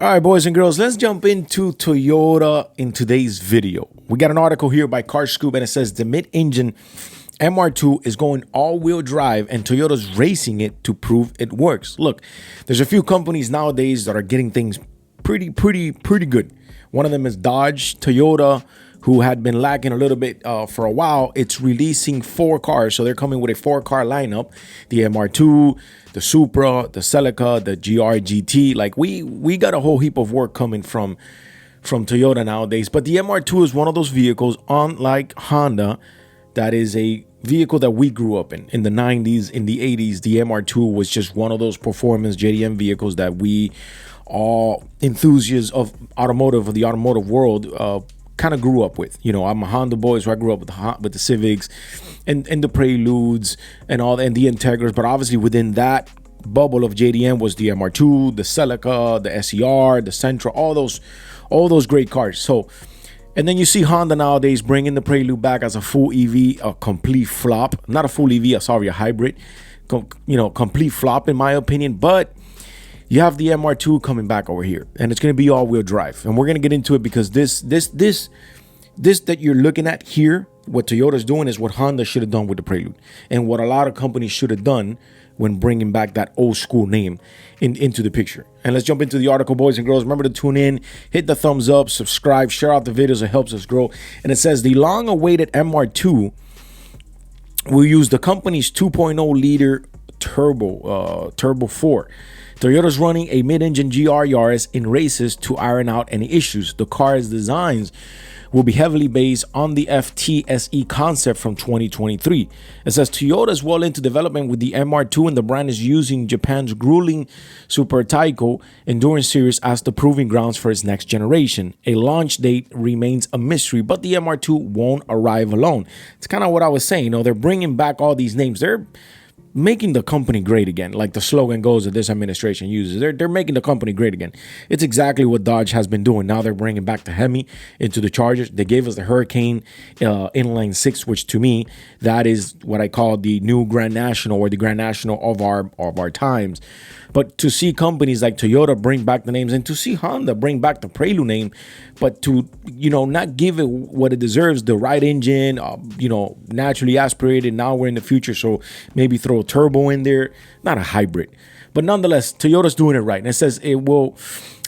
All right, boys and girls, let's jump into Toyota in today's video. We got an article here by CarScoop, and it says the mid-engine MR2 is going all-wheel drive, and Toyota's racing it to prove it works. Look, there's a few companies nowadays that are getting things pretty good. One of them is Dodge. Toyota, who had been lacking a little bit for a while, it's releasing 4 cars. So they're coming with a 4-car lineup: the MR2, the Supra, the Celica, the GR GT. Like we got a whole heap of work coming from Toyota nowadays. But the MR2 is one of those vehicles, unlike Honda, that is a vehicle that we grew up in the 90s, in the 80s. The MR2 was just one of those performance JDM vehicles that we all enthusiasts of the automotive world kind of grew up with. You know, I'm a Honda boy, so I grew up with the Civics and the Preludes and all, and the Integras. But obviously within that bubble of JDM was the MR2, the Celica, the SER, the Sentra, all those great cars. So, and then you see Honda nowadays bringing the Prelude back as a full EV, a complete flop. Not a full EV, a hybrid. Complete flop in my opinion. But you have the MR2 coming back over here, and it's going to be all-wheel drive. And we're going to get into it because this that you're looking at here, what Toyota's doing is what Honda should have done with the Prelude, and what a lot of companies should have done when bringing back that old school name into the picture. And let's jump into the article, boys and girls. Remember to tune in, hit the thumbs up, subscribe, share out the videos. It helps us grow. And it says the long-awaited MR2 will use the company's 2.0 liter turbo 4. Toyota's running a mid-engine GR Yaris in races to iron out any issues. The car's designs will be heavily based on the FTSE concept from 2023. It says Toyota is well into development with the MR2, and the brand is using Japan's grueling Super Taiko endurance series as the proving grounds for its next generation. A launch date remains a mystery, but the MR2 won't arrive alone. It's kind of what I was saying. You know, they're bringing back all these names. They're making the company great again, like the slogan goes that this administration uses. They're making the company great again. It's exactly what Dodge has been doing. Now they're bringing back the Hemi into the Chargers. They gave us the Hurricane inline 6, which to me, that is what I call the new Grand National, or the Grand National of our times. But to see companies like Toyota bring back the names, and to see Honda bring back the Prelude name, but to, not give it what it deserves, the right engine, naturally aspirated. Now we're in the future, so maybe throw a turbo in there, not a hybrid. But nonetheless, Toyota's doing it right. And it says it won't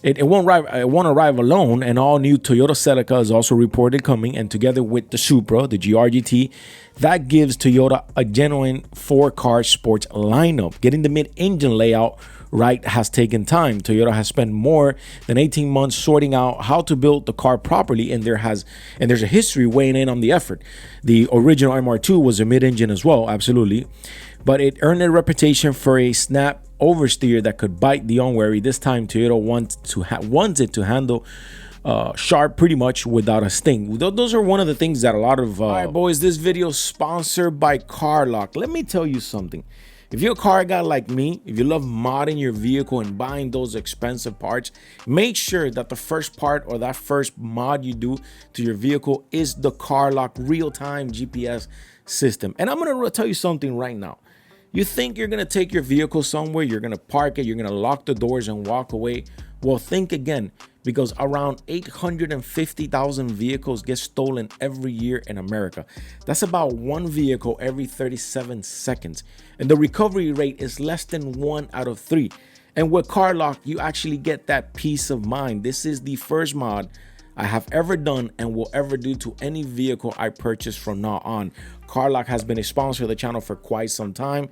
arrive alone. And all new Toyota Celica is also reported coming, and together with the Supra, the GR GT, that gives Toyota a genuine 4-car sports lineup. Getting the mid-engine layout right has taken time. Toyota has spent more than 18 months sorting out how to build the car properly, and there's a history weighing in on the effort. The original MR2 was a mid-engine as well, absolutely, but it earned a reputation for a snap oversteer that could bite the unwary. This time Toyota wants it to handle sharp pretty much without a sting. Those are one of the things that a lot of all right, boys, this video is sponsored by CarLock. Let me tell you something. If you're a car guy like me, if you love modding your vehicle and buying those expensive parts, make sure that the first part or that first mod you do to your vehicle is the CarLock real-time GPS system. And I'm going to tell you something right now. You think you're going to take your vehicle somewhere, you're going to park it, you're going to lock the doors and walk away. Well, think again, because around 850,000 vehicles get stolen every year in America. That's about one vehicle every 37 seconds. And the recovery rate is less than 1 out of 3. And with CarLock, you actually get that peace of mind. This is the first mod I have ever done and will ever do to any vehicle I purchase from now on. CarLock has been a sponsor of the channel for quite some time.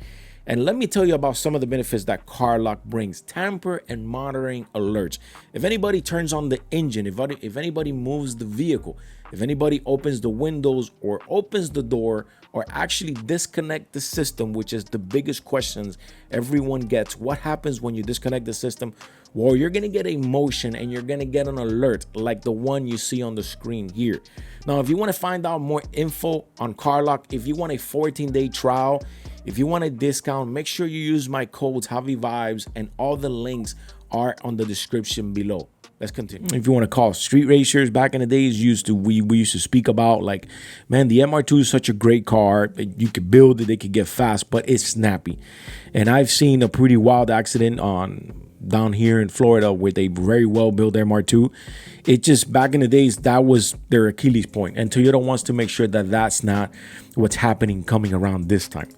And let me tell you about some of the benefits that CarLock brings. Tamper and monitoring alerts. If anybody turns on the engine, if anybody moves the vehicle, if anybody opens the windows or opens the door or actually disconnect the system, which is the biggest questions everyone gets. What happens when you disconnect the system? Well, you're going to get a motion and you're going to get an alert like the one you see on the screen here. Now, if you want to find out more info on CarLock, if you want a 14-day trial, if you want a discount, make sure you use my codes JaviVibes, and all the links are on the description below. Let's continue. If you want to call street racers, back in the days, we used to speak about, like, man, the MR2 is such a great car. You could build it, they could get fast, but it's snappy. And I've seen a pretty wild accident on down here in Florida with a very well built MR2. It just, back in the days, that was their Achilles point, and Toyota wants to make sure that that's not what's happening coming around this time.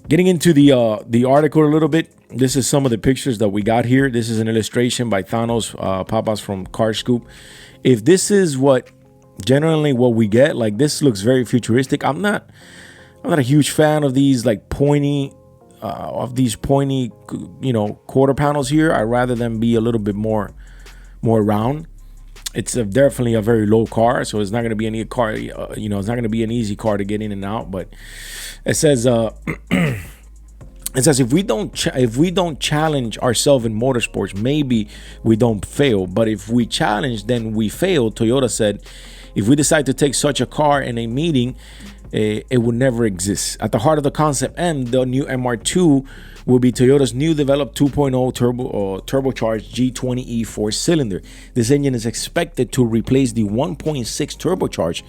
Getting into the article a little bit, this is some of the pictures that we got here. This is an illustration by Thanos Papas from CarScoop. If this is generally what we get, like, this looks very futuristic. I'm not a huge fan of these pointy, quarter panels here. I'd rather them be a little bit more round. It's definitely a very low car, so it's not going to be any car. It's not going to be an easy car to get in and out. But it says if we don't challenge ourselves in motorsports, maybe we don't fail. But if we challenge, then we fail. Toyota said, if we decide to take such a car in a meeting, it would never exist. At the heart of the concept M, the new MR2 will be Toyota's new developed 2.0 turbocharged G20E 4-cylinder. This engine is expected to replace the 1.6 turbocharged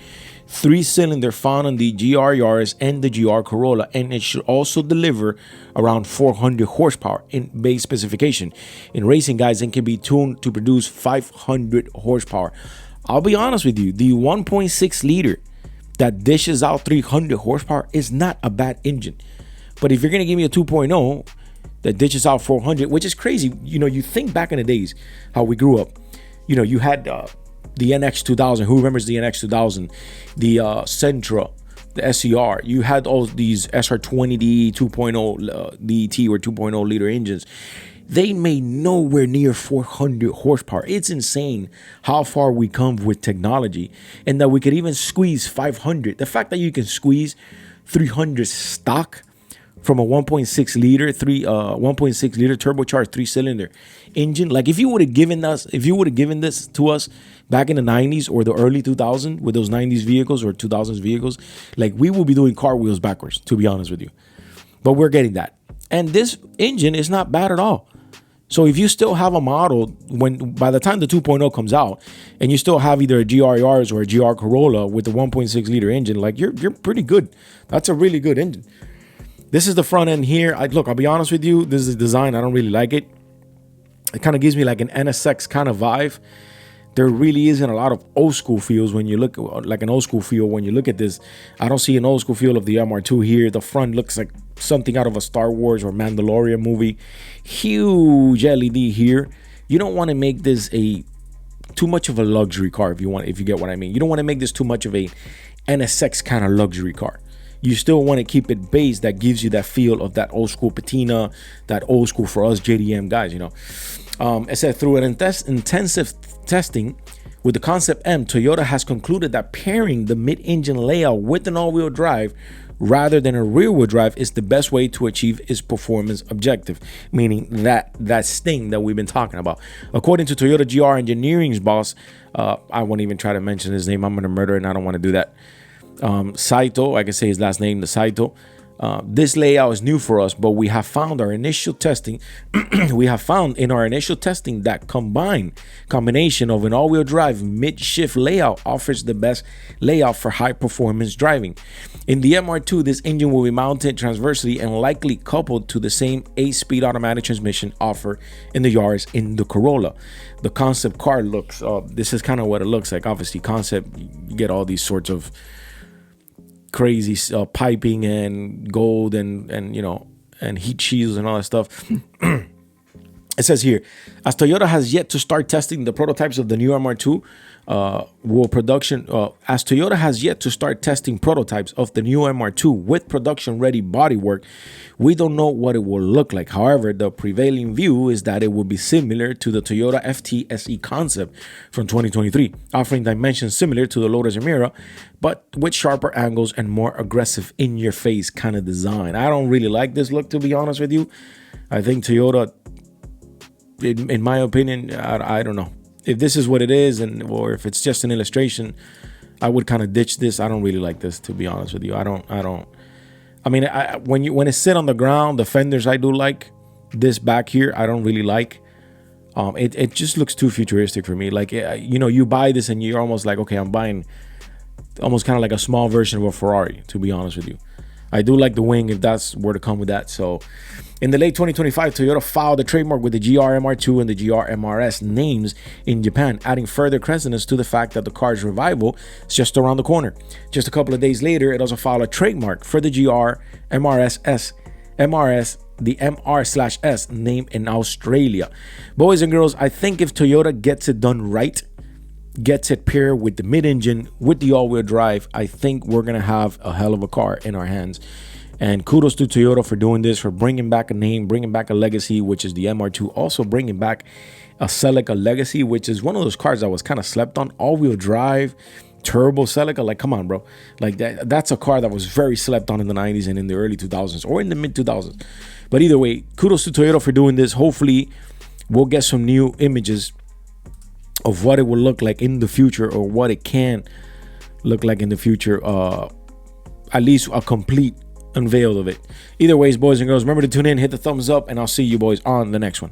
3-cylinder found on the GR Yaris and the GR Corolla, and it should also deliver around 400 horsepower in base specification. In racing, guys, it can be tuned to produce 500 horsepower. I'll be honest with you, the 1.6 liter that dishes out 300 horsepower is not a bad engine. But if you're going to give me a 2.0 that dishes out 400, which is crazy, you think back in the days how we grew up, you had the NX 2000. Who remembers the NX 2000? The Sentra, the SCR. You had all these SR20D 2.0 DET or 2.0 liter engines. They made nowhere near 400 horsepower. It's insane how far we come with technology, and that we could even squeeze 500. The fact that you can squeeze 300 stock from a 1.6 liter turbocharged 3-cylinder engine. Like, if you would have given this to us back in the 90s or the early 2000s with those 90s vehicles or 2000s vehicles, like, we will be doing car wheels backwards, to be honest with you. But we're getting that. And this engine is not bad at all. So if you still have a model, by the time the 2.0 comes out, and you still have either a GR Yaris or a GR Corolla with the 1.6 liter engine, like, you're pretty good. That's a really good engine. This is the front end here. I'll be honest with you, this is the design. I don't really like it. It kind of gives me like an NSX kind of vibe. There really isn't a lot of old school feels when you look when you look at this. I don't see an old school feel of the MR2 here. The front looks like something out of a Star Wars or Mandalorian movie. Huge LED here. You don't want to make this too much of a luxury car if you get what I mean. You don't want to make this too much of a NSX kind of luxury car. You still want to keep it base that gives you that feel of that old school patina, that old school for us JDM guys, It said, through an intensive testing with the Concept M, Toyota has concluded that pairing the mid-engine layout with an all-wheel drive rather than a rear-wheel drive is the best way to achieve its performance objective, meaning that sting that we've been talking about. According to Toyota GR Engineering's boss, I won't even try to mention his name. I'm going to murder it, and I don't want to do that. Saito, I can say his last name, the Saito. This layout is new for us, but we have found in our initial testing that combination of an all-wheel drive mid-shift layout offers the best layout for high-performance driving. In the MR2, this engine will be mounted transversely and likely coupled to the same 8-speed automatic transmission offered in the Yaris in the Corolla. The concept car looks, this is kind of what it looks like. Obviously, concept, you get all these sorts of crazy piping and gold and heat shields and all that stuff. It says here, as Toyota has yet to start testing the prototypes of the new MR2, as Toyota has yet to start testing prototypes of the new MR2 with production-ready bodywork, we don't know what it will look like. However, the prevailing view is that it will be similar to the Toyota FT SE concept from 2023, offering dimensions similar to the Lotus Emira, but with sharper angles and more aggressive in-your-face kind of design. I don't really like this look, to be honest with you. I think Toyota, in my opinion, I don't know. If this is what it is, or if it's just an illustration, I would kind of ditch this. I don't really like this, to be honest with you. I mean, when it sit on the ground, the fenders I do like. This back here, I don't really like. It just looks too futuristic for me. Like, you buy this and you're almost like, okay, I'm buying almost kind of like a small version of a Ferrari, to be honest with you. I do like the wing if that's where to come with that. So in the late 2025, Toyota filed a trademark with the GR MR2 and the GR MRS names in Japan, adding further credence to the fact that the car's revival is just around the corner. Just a couple of days later, it also filed a trademark for the GR MRS, the MR/S name in Australia. Boys and girls, I think if Toyota gets it done right, gets it paired with the mid-engine, with the all-wheel drive, I think we're going to have a hell of a car in our hands. And kudos to Toyota for doing this, for bringing back a name, bringing back a legacy, which is the MR2. Also bringing back a Celica legacy, which is one of those cars that was kind of slept on. All-wheel drive, turbo Celica. Like, come on, bro. Like, that's a car that was very slept on in the 90s and in the early 2000s or in the mid-2000s. But either way, kudos to Toyota for doing this. Hopefully, we'll get some new images of what it will look like in the future, or what it can look like in the future. At least a complete unveil of it. Either ways, boys and girls, remember to tune in, hit the thumbs up, and I'll see you boys on the next one.